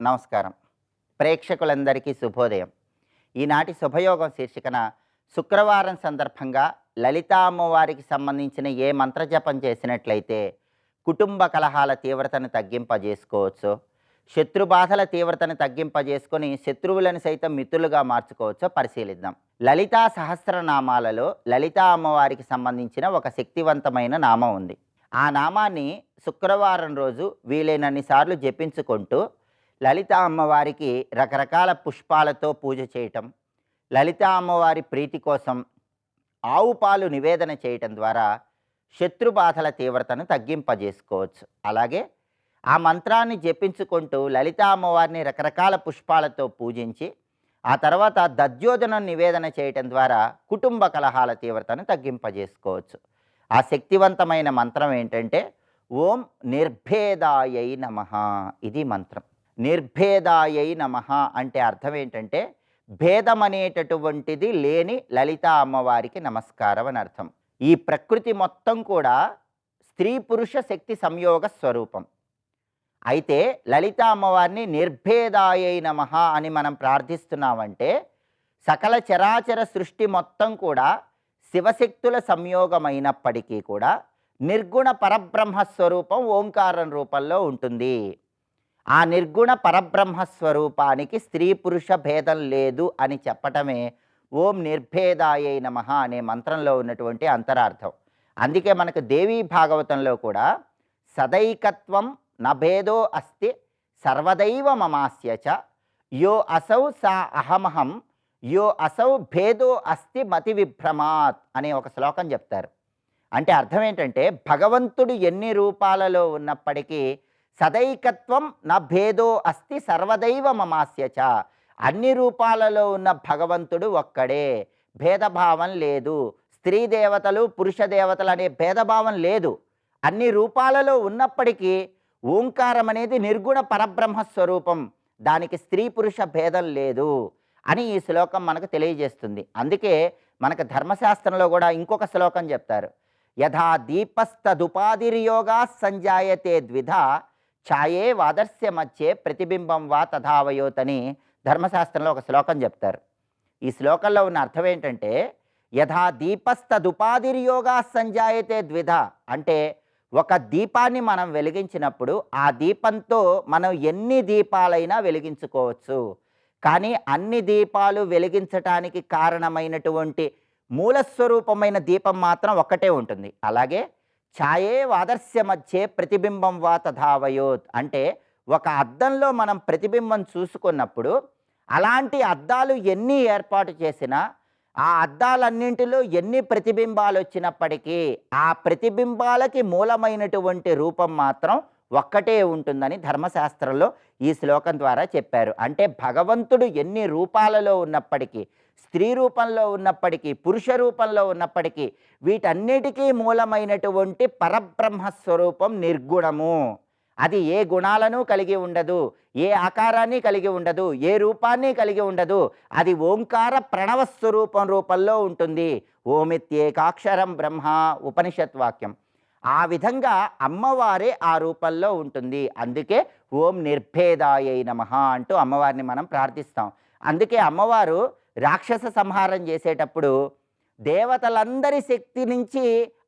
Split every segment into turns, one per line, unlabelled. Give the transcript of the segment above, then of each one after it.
నమస్కారం. ప్రేక్షకులందరికీ శుభోదయం. ఈనాటి శుభయోగం శీర్షికన శుక్రవారం సందర్భంగా లలితా అమ్మవారికి సంబంధించిన ఏ మంత్రజపం చేసినట్లయితే కుటుంబ కలహాల తీవ్రతను తగ్గింపజేసుకోవచ్చో, శత్రుబాధల తీవ్రతను తగ్గింపజేసుకొని శత్రువులను సైతం మిత్రులుగా మార్చుకోవచ్చో పరిశీలిద్దాం. లలితా సహస్రనామాలలో లలితా అమ్మవారికి సంబంధించిన ఒక శక్తివంతమైన నామం ఉంది. ఆ నామాన్ని శుక్రవారం రోజు వీలైనన్ని సార్లు జపించుకుంటూ లలితా అమ్మవారికి రకరకాల పుష్పాలతో పూజ చేయటం, లలితా అమ్మవారి ప్రీతి కోసం ఆవు పాలు నివేదన చేయటం ద్వారా శత్రుబాధల తీవ్రతను తగ్గింపజేసుకోవచ్చు. అలాగే ఆ మంత్రాన్ని జపించుకుంటూ లలితా అమ్మవారిని రకరకాల పుష్పాలతో పూజించి ఆ తర్వాత దధ్యోజనం నివేదన చేయటం ద్వారా కుటుంబ కలహాల తీవ్రతను తగ్గింపజేసుకోవచ్చు. ఆ శక్తివంతమైన మంత్రం ఏంటంటే ఓం నిర్భేదాయై నమః. ఇది మంత్రం. నిర్భేదాయై నమః అంటే అర్థం ఏంటంటే భేదం అనేటటువంటిది లేని లలితా అమ్మవారికి నమస్కారం అని అర్థం. ఈ ప్రకృతి మొత్తం కూడా స్త్రీ పురుష శక్తి సంయోగ స్వరూపం. అయితే లలితా అమ్మవారిని నిర్భేదాయై నమః అని మనం ప్రార్థిస్తున్నామంటే సకల చరాచర సృష్టి మొత్తం కూడా శివశక్తుల సంయోగమైనప్పటికీ కూడా నిర్గుణ పరబ్రహ్మస్వరూపం ఓంకారం రూపంలో ఉంటుంది. ఆ నిర్గుణ పరబ్రహ్మస్వరూపానికి స్త్రీ పురుష భేదం లేదు అని చెప్పటమే ఓం నిర్భేదాయై నమః అనే మంత్రంలో ఉన్నటువంటి అంతరార్థం. అందుకే మనకు దేవీ భాగవతంలో కూడా సదైకత్వం నభేదో అస్తి సర్వదైవ మమాస్యచ యో అసౌ సా అహమహం యో అసౌ భేదో అస్తి మతి విభ్రమాత్ అనే ఒక శ్లోకం చెప్తారు. అంటే అర్థం ఏంటంటే భగవంతుడు ఎన్ని రూపాలలో ఉన్నప్పటికీ సదైకత్వం నా భేదో అస్తి సర్వదైవ మమాస్యచ, అన్ని రూపాలలో ఉన్న భగవంతుడు ఒక్కడే, భేదభావం లేదు. స్త్రీ దేవతలు పురుష దేవతలు అనే భేదభావం లేదు. అన్ని రూపాలలో ఉన్నప్పటికీ ఓంకారం అనేది నిర్గుణ పరబ్రహ్మస్వరూపం, దానికి స్త్రీ పురుష భేదం లేదు అని ఈ శ్లోకం మనకు తెలియజేస్తుంది. అందుకే మనకు ధర్మశాస్త్రంలో కూడా ఇంకొక శ్లోకం చెప్తారు. యథా దీపస్తదుపాధిర్యోగా సంజాయతే ద్విధ ఛాయే వాదర్శ్య మధ్యే ప్రతిబింబం వా తథావయోతని ధర్మశాస్త్రంలో ఒక శ్లోకం చెప్తారు. ఈ శ్లోకంలో ఉన్న అర్థం ఏంటంటే యథా దీపస్తదుపాధిర్యోగా సంజాయతే ద్విధ అంటే ఒక దీపాన్ని మనం వెలిగించినప్పుడు ఆ దీపంతో మనం ఎన్ని దీపాలైనా వెలిగించుకోవచ్చు. కానీ అన్ని దీపాలు వెలిగించటానికి కారణమైనటువంటి మూలస్వరూపమైన దీపం మాత్రం ఒక్కటే ఉంటుంది. అలాగే ఛాయే వాదర్శ్య మధ్యే ప్రతిబింబం వా తథావయోత్ అంటే ఒక అద్దంలో మనం ప్రతిబింబం చూసుకున్నప్పుడు అలాంటి అద్దాలు ఎన్ని ఏర్పాటు చేసినా ఆ అద్దాలన్నింటిలో ఎన్ని ప్రతిబింబాలు వచ్చినప్పటికీ ఆ ప్రతిబింబాలకి మూలమైనటువంటి రూపం మాత్రం ఒక్కటే ఉంటుందని ధర్మశాస్త్రంలో ఈ శ్లోకం ద్వారా చెప్పారు. అంటే భగవంతుడు ఎన్ని రూపాలలో ఉన్నప్పటికీ, స్త్రీ రూపంలో ఉన్నప్పటికీ, పురుష రూపంలో ఉన్నప్పటికీ వీటన్నిటికీ మూలమైనటువంటి పరబ్రహ్మస్వరూపం నిర్గుణము. అది ఏ గుణాలను కలిగి ఉండదు, ఏ ఆకారాన్ని కలిగి ఉండదు, ఏ రూపాన్ని కలిగి ఉండదు. అది ఓంకార ప్రణవస్వరూపం రూపంలో ఉంటుంది. ఓమిత్యేకాక్షరం బ్రహ్మ ఉపనిషత్ వాక్యం. ఆ విధంగా అమ్మవారే ఆ రూపంలో ఉంటుంది. అందుకే ఓం నిర్భేదాయై నమః అంటూ అమ్మవారిని మనం ప్రార్థిస్తాం. అందుకే అమ్మవారు రాక్షస సంహారం చేసేటప్పుడు దేవతలందరి శక్తి నుంచి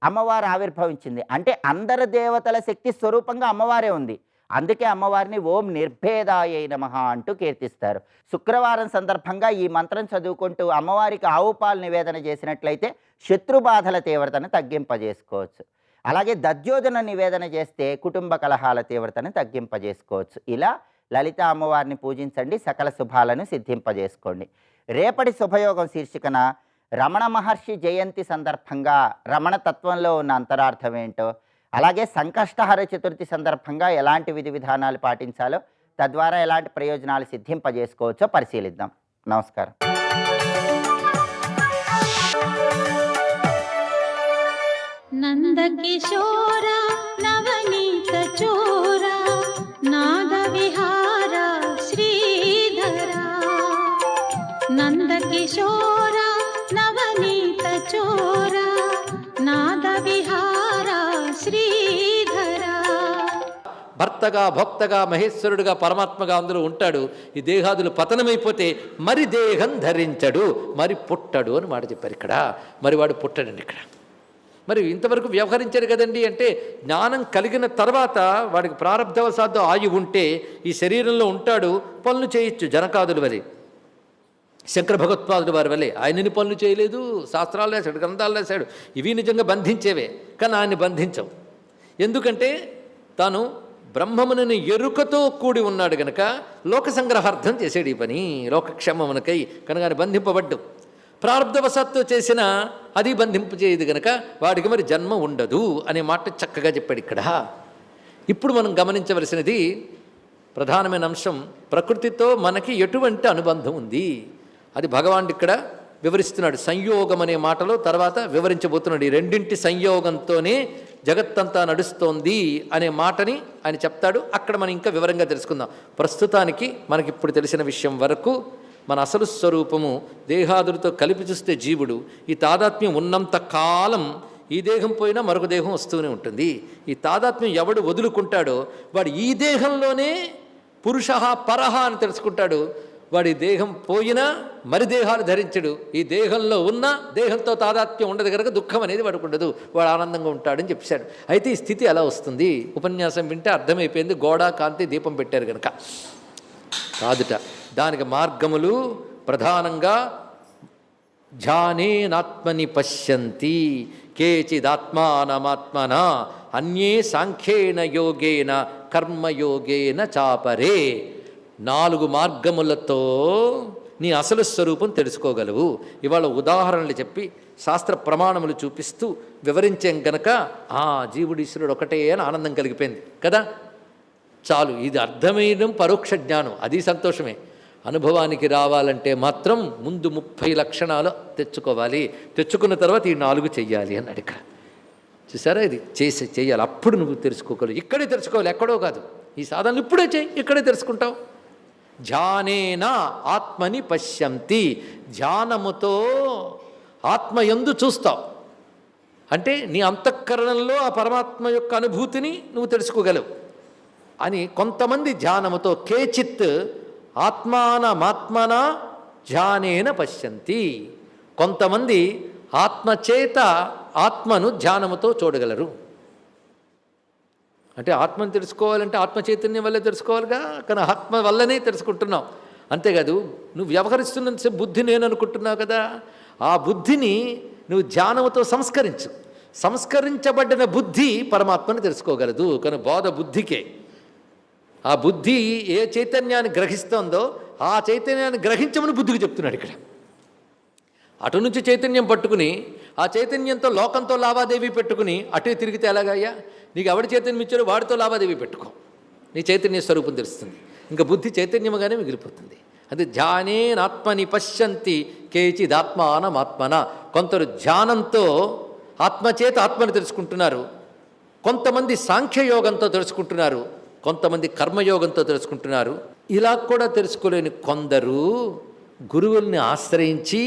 అమ్మవారు ఆవిర్భవించింది. అంటే అందరు దేవతల శక్తి స్వరూపంగా అమ్మవారే ఉంది. అందుకే అమ్మవారిని ఓం నిర్భేదాయై నమః అంటూ కీర్తిస్తారు. శుక్రవారం సందర్భంగా ఈ మంత్రం చదువుకుంటూ అమ్మవారికి ఆవు పాలు నివేదన చేసినట్లయితే శత్రుబాధల తీవ్రతను తగ్గింపజేసుకోవచ్చు. అలాగే దధ్యోజన నివేదన చేస్తే కుటుంబ కలహాల తీవ్రతను తగ్గింపజేసుకోవచ్చు. ఇలా లలిత అమ్మవారిని పూజించండి, సకల శుభాలను సిద్ధింపజేసుకోండి. రేపటి శుభయోగం శీర్షికన రమణ మహర్షి జయంతి సందర్భంగా రమణ తత్వంలో ఉన్న అంతరార్థం ఏంటో, అలాగే సంకష్టహర చతుర్థి సందర్భంగా ఎలాంటి విధి విధానాలు పాటించాలో, తద్వారా ఎలాంటి ప్రయోజనాలు సిద్ధింపజేసుకోవచ్చో పరిశీలిద్దాం. నమస్కారం.
నందకిశోర నవనీత చోర నాగవిహార శ్రీధర నందకిశోర నవనీత చోర నాగవిహార శ్రీధర.
భర్త కర్తగా భోక్తగా మహేశ్వరుడుగా పరమాత్మగా అందులో ఉంటాడు. ఈ దేహాదులు పతనమైపోతే మరి దేహం ధరించడు, మరి పుట్టడు అని మాట చెప్పారు ఇక్కడ. మరి వాడు పుట్టడండి ఇక్కడ. మరి ఇంతవరకు వ్యవహరించారు కదండి అంటే, జ్ఞానం కలిగిన తర్వాత వాడికి ప్రారబ్ధవశాత్తు ఆయువు ఉంటే ఈ శరీరంలో ఉంటాడు, పనులు చేయొచ్చు జనకాదుల వలె, శంకర భగవత్పాదుల వారి వల్లే. ఆయనని పనులు చేయలేదు, శాస్త్రాలు రాశాడు, గ్రంథాలు రాశాడు, ఇవి నిజంగా బంధించేవే, కానీ ఆయన్ని బంధించవు. ఎందుకంటే తాను బ్రహ్మమునని ఎరుకతో కూడి ఉన్నాడు గనక లోక సంగ్రహార్థం చేసేడు ఈ పని, లోకక్షేమమునకై, కనుక ఆయన బంధింపబడ్డు. ప్రారంధవశాత్తు చేసిన అది బంధింపు చేయదు గనక వాడికి మరి జన్మ ఉండదు అనే మాట చక్కగా చెప్పాడు ఇక్కడ. ఇప్పుడు మనం గమనించవలసినది ప్రధానమైన అంశం, ప్రకృతితో మనకి ఎటువంటి అనుబంధం ఉంది అది భగవానుడు ఇక్కడ వివరిస్తున్నాడు. సంయోగం అనే మాటలో తర్వాత వివరించబోతున్నాడు. ఈ రెండింటి సంయోగంతోనే జగత్తంతా నడుస్తోంది అనే మాటని ఆయన చెప్తాడు. అక్కడ మనం ఇంకా వివరంగా తెలుసుకుందాం. ప్రస్తుతానికి మనకిప్పుడు తెలిసిన విషయం వరకు మన అసలు స్వరూపము దేహాదులతో కలిపి చూస్తే జీవుడు. ఈ తాదాత్మ్యం ఉన్నంత కాలం ఈ దేహం పోయినా మరొక దేహం వస్తూనే ఉంటుంది. ఈ తాదాత్మ్యం ఎవడు వదులుకుంటాడో వాడు ఈ దేహంలోనే పురుష పరహ అని తెలుసుకుంటాడు. వాడి దేహం పోయినా మరి దేహాలు ధరించడు. ఈ దేహంలో ఉన్న దేహంతో తాదాత్మ్యం ఉండదు కనుక దుఃఖం అనేది వాడికి ఉండదు, వాడు ఆనందంగా ఉంటాడని చెప్పాడు. అయితే ఈ స్థితి ఎలా వస్తుంది? ఉపన్యాసం వింటే అర్థమైపోయింది. గోడ కాంతి దీపం పెట్టారు కనుక కాదుట. దానికి మార్గములు ప్రధానంగా ధ్యానేనాత్మని పశ్యంతి కేచిదాత్మానమాత్మన అన్యే సాంఖ్యేన యోగేన కర్మయోగేన చాపరే. 4 మార్గములతో నీ అసలు స్వరూపం తెలుసుకోగలవు. ఇవాళ ఉదాహరణలు చెప్పి శాస్త్ర ప్రమాణములు చూపిస్తూ వివరించాం గనక జీవుడు ఈశ్వరుడు ఒకటే అని ఆనందం కలిగిపోయింది కదా. చాలు, ఇది అర్థమైన పరోక్ష జ్ఞానం, అది సంతోషమే. అనుభవానికి రావాలంటే మాత్రం ముందు 30 లక్షణాలు తెచ్చుకోవాలి. తెచ్చుకున్న తర్వాత ఈ 4 చెయ్యాలి అన్నాడు ఇక్కడ. చూసారా, ఇది చెయ్యాలి, అప్పుడు నువ్వు తెలుసుకోగలవు. ఇక్కడే తెలుసుకోవాలి, ఎక్కడో కాదు. ఈ సాధనలు ఇప్పుడే చెయ్యి, ఇక్కడే తెలుసుకుంటావు. ధ్యానేన ఆత్మని పశ్యంతి, ధ్యానముతో ఆత్మయందు చూస్తావు. అంటే నీ అంతఃకరణంలో ఆ పరమాత్మ యొక్క అనుభూతిని నువ్వు తెలుసుకోగలవు అని. కొంతమంది ధ్యానముతో కేచిత్ ఆత్మానమాత్మన ధ్యానేన పశ్యంతి, కొంతమంది ఆత్మచేత ఆత్మను ధ్యానముతో చూడగలరు. అంటే ఆత్మను తెలుసుకోవాలంటే ఆత్మ చైతన్యం వల్లే తెలుసుకోవాలిగా, కానీ ఆత్మ వల్లనే తెలుసుకుంటున్నావు. అంతేకాదు, నువ్వు వ్యవహరిస్తున్నంత బుద్ధి నేను అనుకుంటున్నావు కదా, ఆ బుద్ధిని నువ్వు ధ్యానముతో సంస్కరించు. సంస్కరించబడిన బుద్ధి పరమాత్మని తెలుసుకోగలదు. కానీ బోధ బుద్ధికే. ఆ బుద్ధి ఏ చైతన్యాన్ని గ్రహిస్తోందో ఆ చైతన్యాన్ని గ్రహించమని బుద్ధికి చెప్తున్నాడు ఇక్కడ. అటు నుంచి చైతన్యం పట్టుకుని ఆ చైతన్యంతో లోకంతో లావాదేవీ పెట్టుకుని అటే తిరిగితే ఎలాగయ్యా? నీకు ఎవడి చైతన్యం ఇచ్చారో వాడితో లావాదేవీ పెట్టుకో, నీ చైతన్య స్వరూపం తెలుస్తుంది. ఇంకా బుద్ధి చైతన్యముగానే మిగిలిపోతుంది. అది ధ్యానేనాత్మని పశ్యంతి కేచిదాత్మానమాత్మన. కొందరు ధ్యానంతో ఆత్మచేత ఆత్మని తెలుసుకుంటున్నారు, కొంతమంది సాంఖ్యయోగంతో తెలుసుకుంటున్నారు, కొంతమంది కర్మయోగంతో తెలుసుకుంటున్నారు. ఇలా కూడా తెలుసుకోలేని కొందరు గురువుల్ని ఆశ్రయించి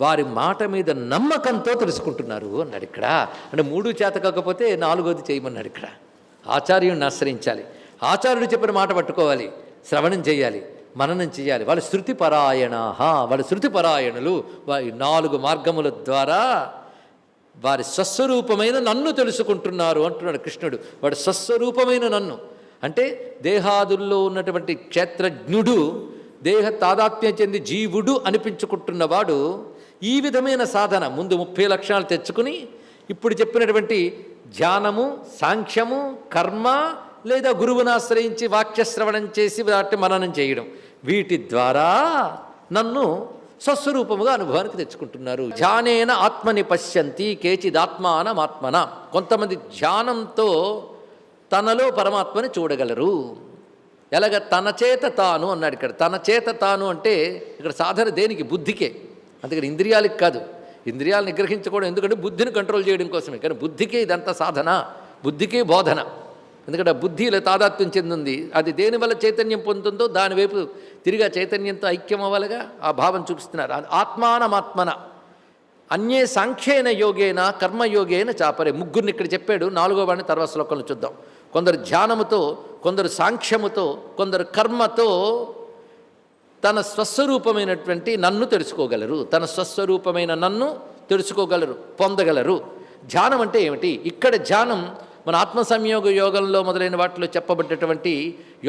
వారి మాట మీద నమ్మకంతో తెలుసుకుంటున్నారు అన్నాడు ఇక్కడ. అంటే 3 చేత కాకపోతే 4వది చేయమన్నాడు ఇక్కడ. ఆచార్యుడిని ఆశ్రయించాలి, ఆచార్యుడు చెప్పిన మాట పట్టుకోవాలి, శ్రవణం చేయాలి, మననం చేయాలి. వాళ్ళు వాళ్ళు శృతిపరాయణులు. వారి 4 మార్గముల ద్వారా వారి స్వస్వరూపమైన నన్ను తెలుసుకుంటున్నారు అంటున్నాడు కృష్ణుడు. వాడు స్వస్వరూపమైన నన్ను అంటే దేహాదుల్లో ఉన్నటువంటి క్షేత్రజ్ఞుడు, దేహ తాదాత్మ్యం చెంది జీవుడు అనిపించుకుంటున్నవాడు ఈ విధమైన సాధన ముందు 30 లక్షణాలు తెచ్చుకుని ఇప్పుడు చెప్పినటువంటి ధ్యానము, సాంఖ్యము, కర్మ లేదా గురువును ఆశ్రయించి వాక్యశ్రవణం చేసి వాటి మననం చేయడం, వీటి ద్వారా నన్ను స్వస్వరూపముగా అనుభవానికి తెచ్చుకుంటున్నారు. ధ్యానేన ఆత్మని పశ్యంతి కేచిదాత్మానమాత్మన. కొంతమంది ధ్యానంతో తనలో పరమాత్మని చూడగలరు. ఎలాగ? తన చేత తాను అన్నాడు ఇక్కడ. తన చేత తాను అంటే ఇక్కడ సాధన దేనికి? బుద్ధికే. అందుకని ఇంద్రియాలకు కాదు. ఇంద్రియాలు నిగ్రహించుకోవడం ఎందుకంటే బుద్ధిని కంట్రోల్ చేయడం కోసమే, కానీ బుద్ధికే ఇదంతా సాధన, బుద్ధికే బోధన. ఎందుకంటే బుద్ధిలో తాదాత్మ్యం చెందింది, అది దేనివల్ల చైతన్యం పొందుతుందో దానివైపు తిరిగి చైతన్యంతో ఐక్యం అవ్వాలిగా, ఆ భావం చూపిస్తున్నారు. ఆత్మానమాత్మన అన్యే సాంఖ్యేన యోగేన కర్మయోగేన చాపరే. 3 ఇక్కడ చెప్పాడు. 4వ వాడిని తర్వాత శ్లోకంలో చూద్దాం. కొందరు ధ్యానముతో కొందరు సాంఖ్యముతో, కొందరు కర్మతో తన స్వస్వరూపమైనటువంటి నన్ను తెలుసుకోగలరు. తన స్వస్వరూపమైన నన్ను తెలుసుకోగలరు, పొందగలరు. ధ్యానం అంటే ఏమిటి? ఇక్కడ ధ్యానం మన ఆత్మ సంయోగ యోగంలో మొదలైన వాటిలో చెప్పబడ్డటువంటి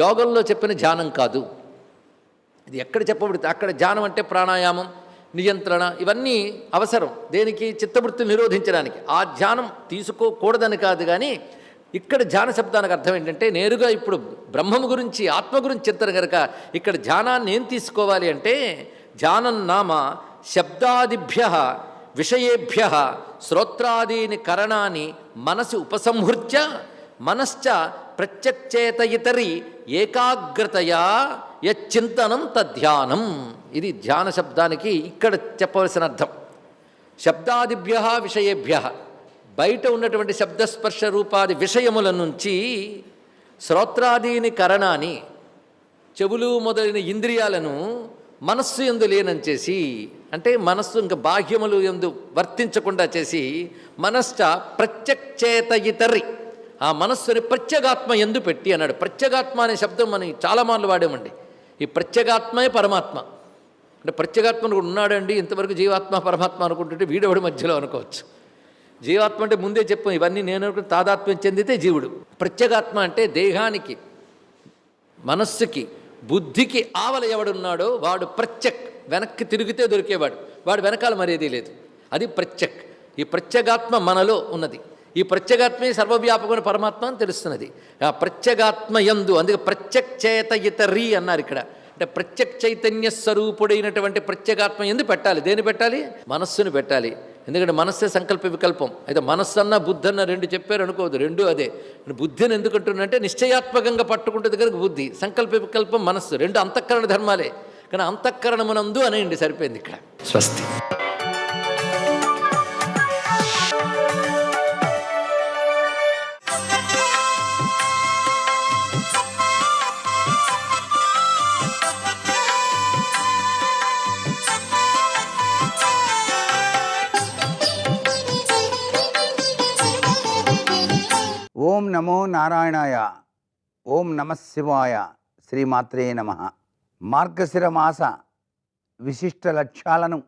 యోగంలో చెప్పిన ధ్యానం కాదు. ఇది ఎక్కడ చెప్పబడుతుంది? అక్కడ ధ్యానం అంటే ప్రాణాయామం, నియంత్రణ, ఇవన్నీ అవసరం. దేనికి? చిత్తవృత్తిని నిరోధించడానికి. ఆ ధ్యానం తీసుకోకూడదని కాదు, కానీ ఇక్కడ ధ్యాన శబ్దానికి అర్థం ఏంటంటే నేరుగా ఇప్పుడు బ్రహ్మము గురించి, ఆత్మ గురించి చెప్తారు కనుక ఇక్కడ ధ్యానాన్ని ఏం తీసుకోవాలి అంటే, ధ్యానం నామ శబ్దాదిభ్య విషయేభ్య శ్రోత్రాదీని కరణాన్ని మనసి ఉపసంహృత్య మనశ్చ ప్రత్యక్షేత ఇతరి ఏకాగ్రతయా యచ్చింతనం తద్ధ్యానం. ఇది ధ్యాన శబ్దానికి ఇక్కడ చెప్పవలసిన అర్థం. శబ్దాదిభ్య విషయేభ్య, బయట ఉన్నటువంటి శబ్దస్పర్శ రూపాది విషయముల నుంచి శ్రోత్రాదీని కరణాన్ని, చెవులు మొదలైన ఇంద్రియాలను మనస్సు యందు లేనంచేసి, అంటే మనస్సు ఇంకా బాహ్యములు యందు వర్తించకుండా చేసి మనశ్చ ప్రత్యక్షేత ఇతరి, ఆ మనస్సుని ప్రత్యేగాత్మ ఎందు పెట్టి అన్నాడు. ప్రత్యేగాత్మ అనే శబ్దం మనం చాలా మార్లు వాడామండి. ఈ ప్రత్యేగాత్మే పరమాత్మ. అంటే ప్రత్యేగాత్మను కూడా ఉన్నాడండి, ఇంతవరకు జీవాత్మ పరమాత్మ అనుకుంటుంటే వీడెవడి మధ్యలో అనుకోవచ్చు. జీవాత్మ అంటే ముందే చెప్పాం, ఇవన్నీ నేను అనుకుని తాదాత్మ్యం చెందితే జీవుడు. ప్రత్యేగాత్మ అంటే దేహానికి, మనస్సుకి, బుద్ధికి ఆవల ఎవడున్నాడో వాడు ప్రత్యక్. వెనక్కి తిరిగితే దొరికేవాడు, వాడు వెనకాల మరేదీ లేదు. అది ప్రత్యక్. ఈ ప్రత్యేగాత్మ మనలో ఉన్నది. ఈ ప్రత్యేగాత్మే సర్వవ్యాపకమైన పరమాత్మ అని తెలుస్తున్నది. ఆ ప్రత్యేగాత్మ యందు, అందుకే ప్రత్యక్షేత ఇతరి అన్నారు ఇక్కడ. అంటే ప్రత్యక్ చైతన్య స్వరూపుడైనటువంటి ప్రత్యేగాత్మ ఎందు పెట్టాలి. దేని పెట్టాలి? మనస్సును పెట్టాలి. ఎందుకంటే మనస్సే సంకల్ప వికల్పం. అయితే మనస్సు అన్న బుద్ధి అన్న రెండు చెప్పారు అనుకోవద్దు, రెండు అదే. బుద్ధిని ఎందుకంటున్నంటే నిశ్చయాత్మకంగా పట్టుకుంటుంది కనుక బుద్ధి, సంకల్ప వికల్పం మనస్సు, రెండు అంతఃకరణ ధర్మాలే. కానీ అంతఃకరణమునందు అనేయండి, సరిపోయింది ఇక్కడ. స్వస్తి.
ఓం నమో నారాయణాయ. ఓం నమ శివాయ. శ్రీమాత్రే నమ. మార్గశిర మాస విశిష్ట లక్ష్యాలను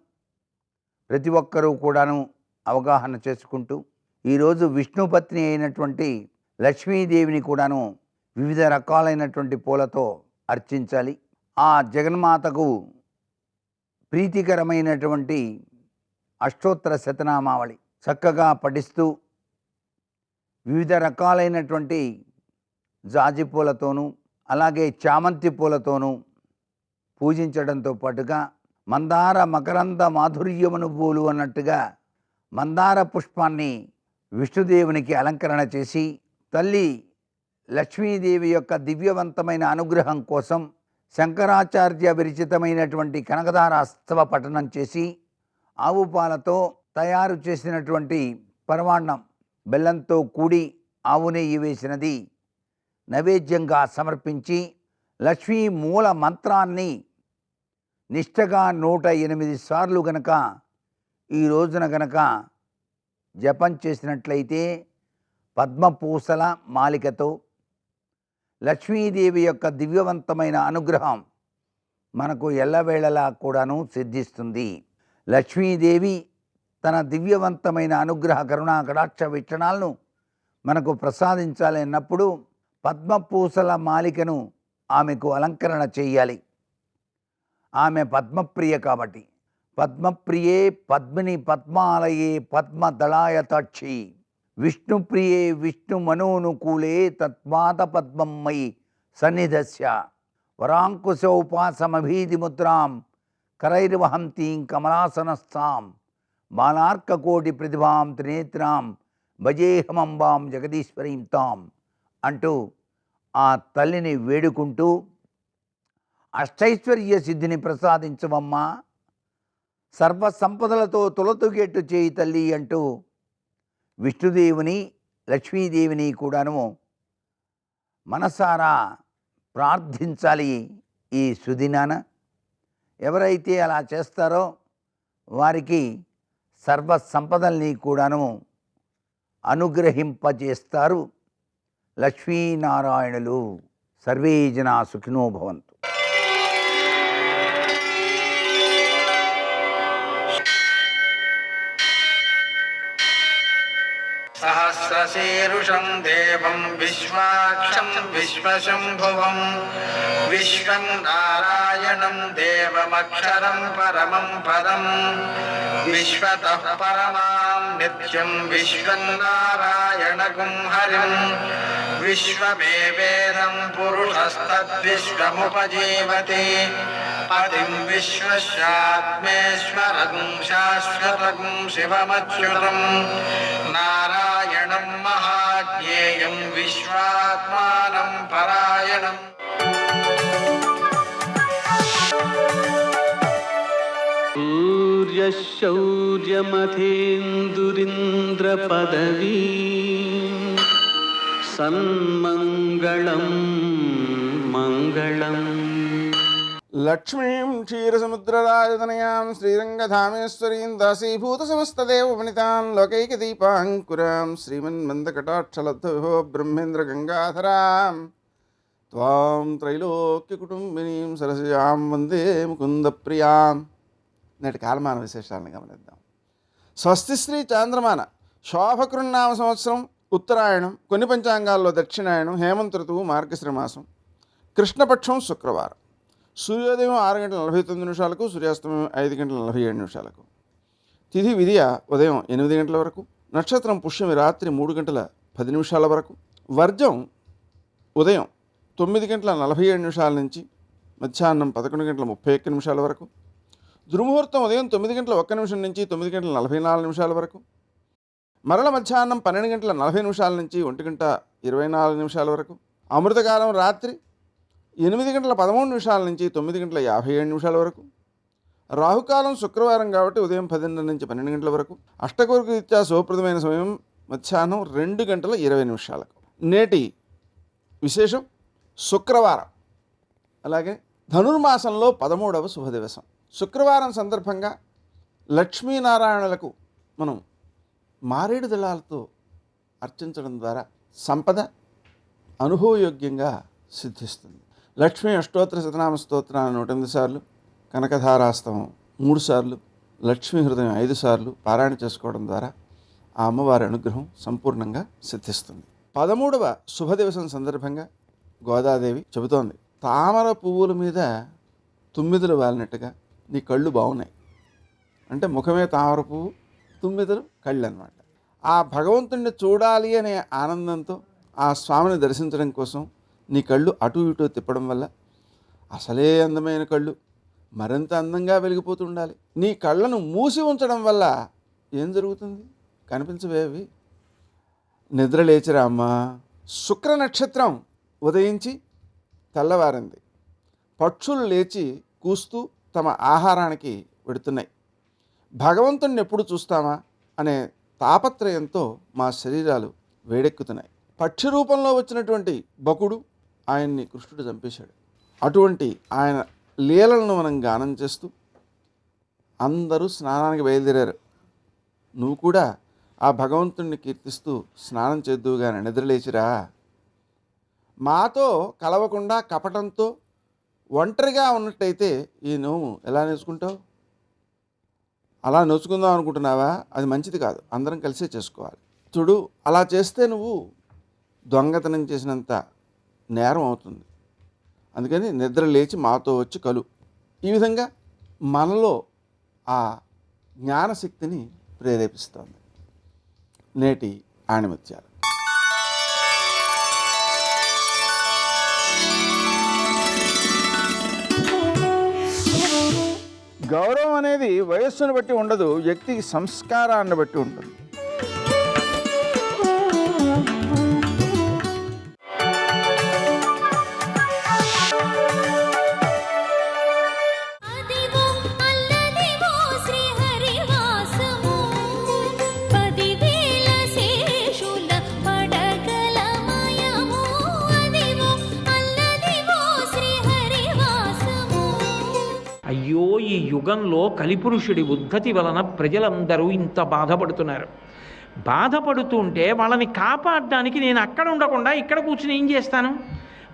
ప్రతి ఒక్కరూ కూడాను అవగాహన చేసుకుంటూ, ఈరోజు విష్ణుపత్ని అయినటువంటి లక్ష్మీదేవిని కూడాను వివిధ రకాలైనటువంటి పూలతో అర్చించాలి. ఆ జగన్మాతకు ప్రీతికరమైనటువంటి అష్టోత్తర శతనామావళి చక్కగా పఠిస్తూ వివిధ రకాలైనటువంటి జాజి పూలతోనూ అలాగే చామంతి పూలతోనూ పూజించడంతో పాటుగా మందార మకరంద మాధుర్యమును పూలు అన్నట్టుగా మందార పుష్పాన్ని విష్ణుదేవునికి అలంకరణ చేసి, తల్లి లక్ష్మీదేవి యొక్క దివ్యవంతమైన అనుగ్రహం కోసం శంకరాచార్య విరచితమైనటువంటి కనకదారాస్తవ పఠనం చేసి, ఆవు పాలతో తయారు చేసినటువంటి పరమాన్నం, బెల్లంతో కూడి ఆవు నెయ్యి వేసినది నైవేద్యంగా సమర్పించి, లక్ష్మీ మూల మంత్రాన్ని నిష్టగా 108 సార్లు గనక ఈ రోజున గనక జపం చేసినట్లయితే పద్మపూసల మాలికతో లక్ష్మీదేవి యొక్క దివ్యవంతమైన అనుగ్రహం మనకు ఎల్లవేళలా కూడాను సిద్ధిస్తుంది. లక్ష్మీదేవి తన దివ్యవంతమైన అనుగ్రహ కరుణా కటాక్ష వీక్షణాలను మనకు ప్రసాదించాలి అన్నప్పుడు పద్మపూసల మాలికను ఆమెకు అలంకరణ చేయాలి. ఆమె పద్మప్రియ కాబట్టి, పద్మప్రియే పద్మిని పద్మాలయే పద్మదళాయతాక్షి విష్ణుప్రియే విష్ణు మనోనుకూలే తత్మాత పద్మమ్మయి సన్నిధస్య వరాంకుశోపాసమభీతిముద్రాం కరైర్వహంతీం కమలాసనస్థాం బాలార్కకోటి ప్రతిభాం త్రినేత్రాం భజేహమంబాం జగదీశ్వరీం తాం అంటూ ఆ తల్లిని వేడుకుంటూ, అష్టైశ్వర్య సిద్ధిని ప్రసాదించవమ్మా, సర్వ సంపదలతో తులతుగెట్టు చేయి తల్లి అంటూ విష్ణుదేవుని లక్ష్మీదేవిని కూడాను మనసారా ప్రార్థించాలి. ఈ సుదినాన ఎవరైతే అలా చేస్తారో వారికి సర్వ సంపదల్ని కూడాను అనుగ్రహింపజేస్తారు లక్ష్మీనారాయణులు. సర్వే జనా సుఖినో భవంతు.
సహస్రశీరుషం దేవం విశ్వాక్షం విశ్వశంభువం విశ్వం నారాయణం దేవమక్షరం పరమం పదం విశ్వతః పరమాం నిత్యం విశ్వం నారాయణగుం హరిం విశ్వమేవేదం పురుషస్తద్విశ్వముపజీవతి పతిం విశ్వస్యాత్మేశ్వరగుం శాశ్వతగుం శివమచ్యుతం నారాయణం మహాజ్ఞేయం విశ్వాత్మానం పరాయణం.
సూర్యశౌర్యమథేందురింద్రపదవీ సన్మంగళం మంగళం.
లక్ష్మీం క్షీరసముద్రరాజతనయాం శ్రీరంగధామేశ్వరీం దాసీభూతసమస్తదేవవనితాం లోకైకదీపాంకురాం శ్రీమన్మందకటాక్షలబ్ధో బ్రహ్మేంద్రగంగాధరాం త్వాం త్రైలోక్యకుటుంబినీం సరసిజాం వందే ముకుందప్రియాం. నేటి కాలమాన విశేషాలను గమనిద్దాం. స్వస్తి శ్రీ చాంద్రమాన శోభకృన్నామ సంవత్సరం ఉత్తరాయణం, కొన్ని పంచాంగాల్లో దక్షిణాయనం, హేమంత ఋతువు మార్గశిర మాసం, కృష్ణపక్షం శుక్రవారం. సూర్యోదయం 6:49 సూర్యాస్తమయం 5:47. తిథి విధియ ఉదయం 8 గంటల వరకు, నక్షత్రం పుష్యమి రాత్రి 3:10 వరకు, వర్జం ఉదయం 9:47 నుంచి మధ్యాహ్నం 11:31 వరకు, దుర్ముహూర్తం ఉదయం 9:01 నుంచి 9:44 వరకు, మరల మధ్యాహ్నం 12:40 నుంచి 1:24 వరకు, అమృతకాలం రాత్రి 8:13 నుంచి 9:57 వరకు, రాహుకాలం శుక్రవారం కాబట్టి ఉదయం 10 నుంచి 12 గంటల వరకు, అష్టకూర్కు రీత్యా శుభప్రదమైన సమయం మధ్యాహ్నం 2:20. నేటి విశేషం శుక్రవారం. అలాగే ధనుర్మాసంలో 13వ శుభదివసం. శుక్రవారం సందర్భంగా లక్ష్మీనారాయణులకు మనం మారేడు దళాలతో అర్చించడం ద్వారా సంపద అనుభవయోగ్యంగా సిద్ధిస్తుంది. లక్ష్మీ అష్టోత్తర శతనామ స్తోత్రాన్ని 108 సార్లు, కనకధారాస్తవం 3 సార్లు, లక్ష్మీ హృదయం 5 సార్లు పారాయణ చేసుకోవడం ద్వారా ఆ అమ్మవారి అనుగ్రహం సంపూర్ణంగా సిద్ధిస్తుంది. 13వ శుభదివసం సందర్భంగా గోదాదేవి చెబుతోంది, తామర పువ్వుల మీద తుమ్మిదలు వాలినట్టుగా నీ కళ్ళు బాగున్నాయి. అంటే ముఖమే తామర పువ్వు, తుమ్మిదలు కళ్ళు అన్నమాట. ఆ భగవంతుడిని చూడాలి అనే ఆనందంతో ఆ స్వామిని దర్శించడం కోసం నీ కళ్ళు అటు ఇటు తిప్పడం వల్ల అసలే అందమైన కళ్ళు మరింత అందంగా వెలిగిపోతూ ఉండాలి. నీ కళ్ళను మూసి ఉంచడం వల్ల ఏం జరుగుతుంది? కనిపించవేవి. నిద్ర లేచిరా అమ్మా. శుక్ర నక్షత్రం ఉదయించి తెల్లవారింది. పక్షులు లేచి కూస్తూ తమ ఆహారానికి వెడుతున్నాయి. భగవంతుణ్ణి ఎప్పుడు చూస్తామా అనే తాపత్రయంతో మా శరీరాలు వేడెక్కుతున్నాయి. పక్షి రూపంలో వచ్చినటువంటి బకుడు ఆయన్ని కృష్ణుడు చంపేశాడు. అటువంటి ఆయన లీలలను మనం గానం చేస్తూ అందరూ స్నానానికి బయలుదేరారు. నువ్వు కూడా ఆ భగవంతుణ్ణి కీర్తిస్తూ స్నానం చేద్దువుగానే నిద్రలేచిరా. మాతో కలవకుండా కపటంతో ఒంటరిగా ఉన్నట్టయితే ఈ నోము ఎలా నేర్చుకుంటావు? అలా నేర్చుకుందాం అనుకుంటున్నావా? అది మంచిది కాదు. అందరం కలిసే చేసుకోవాలి. చూడు, అలా చేస్తే నువ్వు దొంగతనం చేసినంత నేరం అవుతుంది. అందుకని నిద్ర లేచి మాతో వచ్చి కలు. ఈ విధంగా మనలో ఆ జ్ఞానశక్తిని ప్రేరేపిస్తుంది. నేటి ఆణిముత్యాలు. గౌరవం అనేది వయస్సును బట్టి ఉండదు, వ్యక్తికి సంస్కారాన్ని బట్టి ఉంటుంది.
అదివో అల్లదివో శ్రీహరివాసము 10,000 శేషుల పడగలమయము. అదివో అల్లదివో శ్రీహరివాసము.
అయ్యో, ఈ యుగంలో కలిపురుషుడి ఉద్ధతి వలన ప్రజలందరూ ఇంత బాధపడుతున్నారు. బాధపడుతుంటే వాళ్ళని కాపాడడానికి నేను అక్కడ ఉండకుండా ఇక్కడ కూర్చుని ఏం చేస్తాను?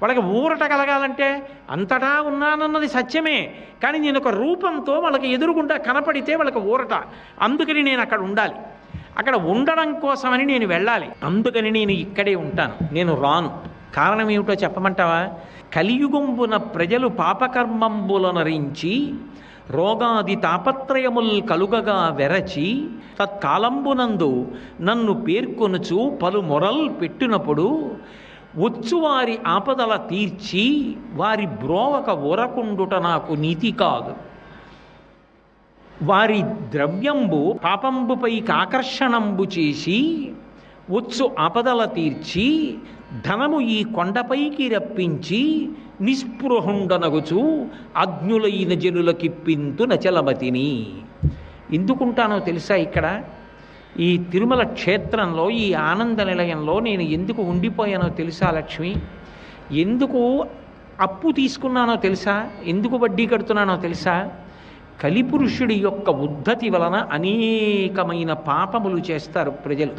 వాళ్ళకి ఊరట కలగాలంటే అంతటా ఉన్నానన్నది సత్యమే, కానీ నేను ఒక రూపంతో వాళ్ళకి ఎదురుగుండా కనపడితే వాళ్ళకి ఊరట. అందుకని నేను అక్కడ ఉండాలి, అక్కడ ఉండడం కోసమని నేను వెళ్ళాలి. అందుకని నేను ఇక్కడే ఉంటాను, నేను రాను. కారణం ఏమిటో చెప్పమంటావా? కలియుగంబున ప్రజలు పాపకర్మంబులనరించి రోగాది తాపత్రయముల్ కలుగగా వెరచి తత్కాలంబునందు నన్ను పేర్కొనుచు పలు మొరల్ పెట్టినప్పుడు వచ్చువారి ఆపదల తీర్చి వారి బ్రోవక ఊరకుండుట నాకు నీతి కాదు. వారి ద్రవ్యంబు పాపంబుపైకి ఆకర్షణంబు చేసి వచ్చు ఆపదల తీర్చి ధనము ఈ కొండపైకి రప్పించి నిస్పృహుండనగుచు అజ్ఞులైన జనులకిప్పింతు నచలమతిని. ఎందుకుంటానో తెలుసా? ఇక్కడ ఈ తిరుమల క్షేత్రంలో, ఈ ఆనంద నిలయంలో నేను ఎందుకు ఉండిపోయానో తెలుసా లక్ష్మి? ఎందుకు అప్పు తీసుకున్నానో తెలుసా? ఎందుకు వడ్డీ కడుతున్నానో తెలుసా? కలిపురుషుడి యొక్క ఉద్ధతి వలన అనేకమైన పాపములు చేస్తారు ప్రజలు.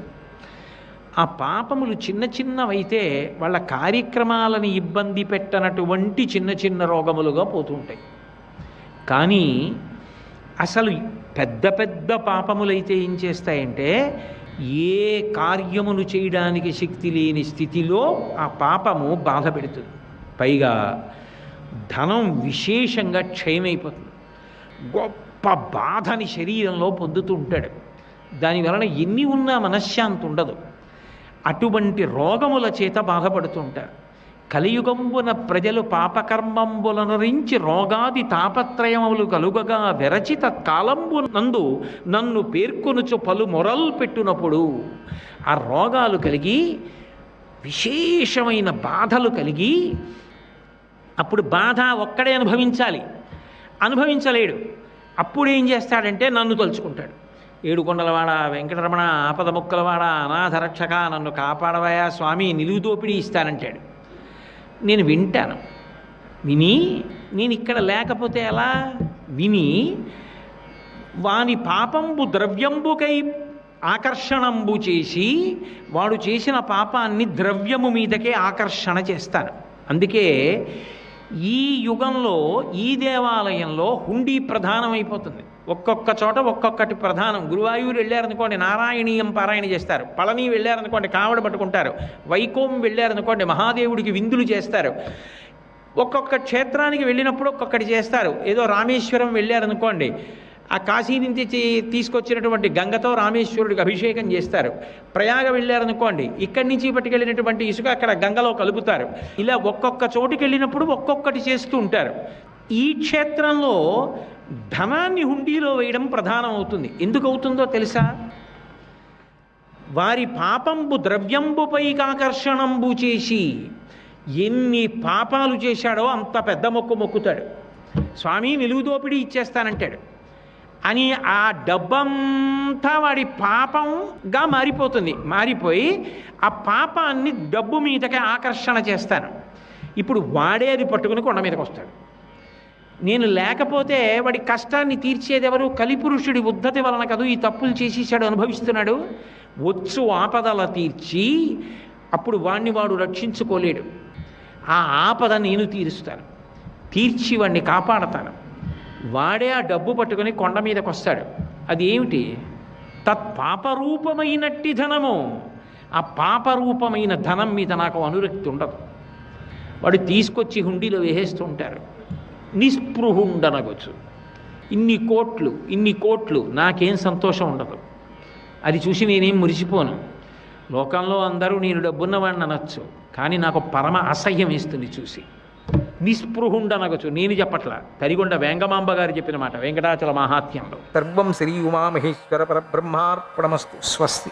ఆ పాపములు చిన్న చిన్నవైతే వాళ్ళ కార్యక్రమాలను ఇబ్బంది పెట్టనటువంటి చిన్న చిన్న రోగములుగా పోతుంటాయి. కానీ అసలు పెద్ద పెద్ద పాపములైతే ఏం చేస్తాయంటే ఏ కార్యమును చేయడానికి శక్తి లేని స్థితిలో ఆ పాపము బాధ పెడుతుంది. పైగా ధనం విశేషంగా క్షయమైపోతుంది. గొప్ప బాధని శరీరంలో పొందుతూ ఉంటాడు. దానివలన ఎన్ని ఉన్నా మనశ్శాంతి ఉండదు. అటువంటి రోగముల చేత బాధపడుతుంటారు. కలియుగంబున ప్రజలు పాపకర్మంబులనరించి రోగాది తాపత్రయములు కలుగగా వెరచి తత్కాలంబు నందు నన్ను పేర్కొనుచు పలు మొరల్ పెట్టునప్పుడు ఆ రోగాలు కలిగి విశేషమైన బాధలు కలిగి అప్పుడు బాధ ఒక్కడే అనుభవించలేడు. అప్పుడు ఏం చేస్తాడంటే నన్ను తలుచుకుంటాడు. ఏడుకొండలవాడ, వెంకటరమణ, ఆపద ముక్కలవాడ, అనాథరక్షక, నన్ను కాపాడవయా స్వామి, నిలువు దోపిడీ ఇస్తానంటాడు. నేను వింటాను. విని నేను ఇక్కడ లేకపోతే ఎలా? విని వాని పాపంబు ద్రవ్యంబుకై ఆకర్షణంబు చేసి వాడు చేసిన పాపాన్ని ద్రవ్యము మీదకే ఆకర్షణ చేస్తాను. అందుకే ఈ యుగంలో ఈ దేవాలయంలో హుండీ ప్రధానమైపోతుంది. ఒక్కొక్క చోట ఒక్కొక్కటి ప్రధానం. గురువాయూరు వెళ్ళారనుకోండి నారాయణీయం పారాయణ చేస్తారు. పళని వెళ్ళారనుకోండి కావడ పట్టుకుంటారు. వైకోం వెళ్ళారనుకోండి మహాదేవుడికి విందులు చేస్తారు. ఒక్కొక్క క్షేత్రానికి వెళ్ళినప్పుడు ఒక్కొక్కటి చేస్తారు. ఏదో రామేశ్వరం వెళ్ళారనుకోండి ఆ కాశీ నుంచి తీసుకొచ్చినటువంటి గంగతో రామేశ్వరుడికి అభిషేకం చేస్తారు. ప్రయాగ వెళ్ళారనుకోండి ఇక్కడి నుంచి పట్టుకెళ్ళినటువంటి ఇసుక అక్కడ గంగలో కలుపుతారు. ఇలా ఒక్కొక్క చోటుకి వెళ్ళినప్పుడు ఒక్కొక్కటి చేస్తూ ఉంటారు. ఈ క్షేత్రంలో ధనాన్ని హుండీలో వేయడం ప్రధానం అవుతుంది. ఎందుకు అవుతుందో తెలుసా? వారి పాపంబు ద్రవ్యంబుపైకి ఆకర్షణంబు చేసి ఎన్ని పాపాలు చేశాడో అంత పెద్ద మొక్కుతాడు. స్వామి నిలువు దోపిడీ ఇచ్చేస్తానంటాడు. అని ఆ డబ్బంతా వాడి పాపంగా మారిపోయి ఆ పాపాన్ని డబ్బు మీదకి ఆకర్షణ చేస్తాను. ఇప్పుడు వాడే అది పట్టుకుని కొండ మీదకి వస్తాడు. నేను లేకపోతే వాడి కష్టాన్ని తీర్చేది ఎవరు? కలిపురుషుడి ఉద్ధతి వలన కదూ ఈ తప్పులు చేసేసాడు, అనుభవిస్తున్నాడు. వచ్చు ఆపదల తీర్చి అప్పుడు వాడు రక్షించుకోలేడు. ఆ ఆపద నేను తీరుస్తాను, తీర్చి వాడిని కాపాడతాను. వాడే ఆ డబ్బు పట్టుకొని కొండ మీదకి వస్తాడు. అది ఏమిటి? తత్పాపరూపమైనట్టి ధనము. ఆ పాపరూపమైన ధనం మీద నాకు అనురక్తి ఉండదు. వాడు తీసుకొచ్చి హుండీలో వేసేస్తూ ఉంటారు. నిస్పృహుండనగొచ్చు. ఇన్ని కోట్లు నాకేం సంతోషం ఉండదు. అది చూసి నేనేం మురిసిపోను. లోకంలో అందరూ నేను డబ్బున్నవాడిని అనొచ్చు, కానీ నాకు పరమ అసహ్యం వేస్తుంది చూసి. నిస్పృహుండనగొచ్చు. నేను చెప్పట్లా, తరిగొండ వేంగమాంబ గారు చెప్పిన మాట వెంకటాచల మహాత్మ్యంలో.
సర్వం శ్రీ ఉమామహేశ్వర పరబ్రహ్మార్పణమస్తు. స్వస్తి.